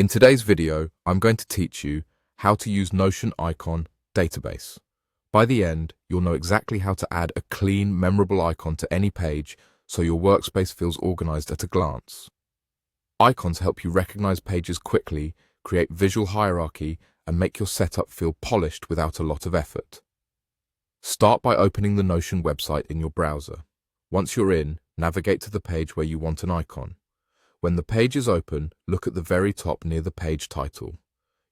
In today's video, I'm going to teach you how to use Notion Icon Database. By the end, you'll know exactly how to add a clean, memorable icon to any page so your workspace feels organized at a glance. Icons help you recognize pages quickly, create visual hierarchy, and make your setup feel polished without a lot of effort. Start by opening the Notion website in your browser. Once you're in, navigate to the page where you want an icon. When the page is open, look at the very top near the page title.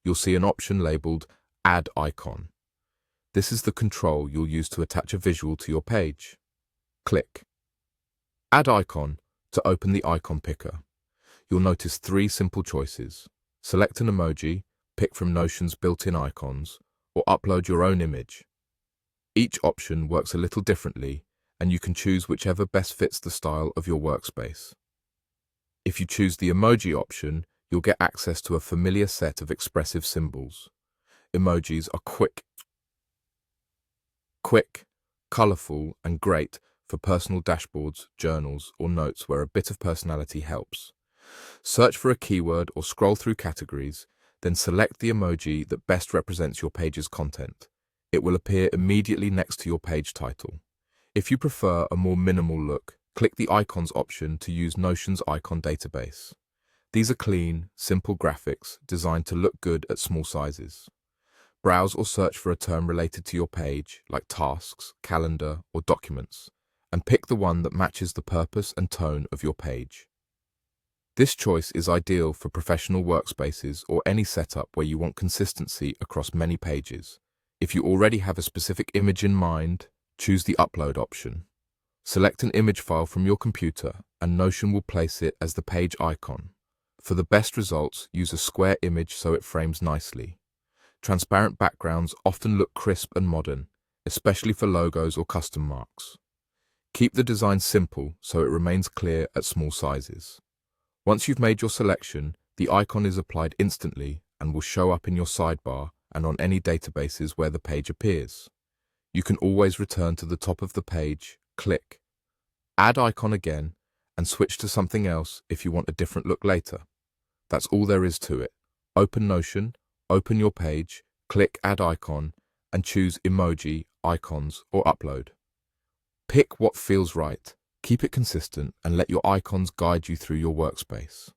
You'll see an option labeled Add Icon. This is the control you'll use to attach a visual to your page. Click Add Icon to open the icon picker. You'll notice three simple choices. Select an emoji, pick from Notion's built-in icons, or upload your own image. Each option works a little differently, and you can choose whichever best fits the style of your workspace. If you choose the emoji option, you'll get access to a familiar set of expressive symbols. Emojis are quick, colorful, and great for personal dashboards, journals, or notes where a bit of personality helps. Search for a keyword or scroll through categories, then select the emoji that best represents your page's content. It will appear immediately next to your page title. If you prefer a more minimal look, click the Icons option to use Notion's icon database. These are clean, simple graphics designed to look good at small sizes. Browse or search for a term related to your page, like tasks, calendar, or documents, and pick the one that matches the purpose and tone of your page. This choice is ideal for professional workspaces or any setup where you want consistency across many pages. If you already have a specific image in mind, choose the Upload option. Select an image file from your computer and Notion will place it as the page icon. For the best results, use a square image so it frames nicely. Transparent backgrounds often look crisp and modern, especially for logos or custom marks. Keep the design simple so it remains clear at small sizes. Once you've made your selection, the icon is applied instantly and will show up in your sidebar and on any databases where the page appears. You can always return to the top of the page, click Add Icon again, and switch to something else if you want a different look later. That's all there is to it. Open Notion, open your page, click Add Icon, and choose Emoji, Icons, or Upload. Pick what feels right, keep it consistent, and let your icons guide you through your workspace.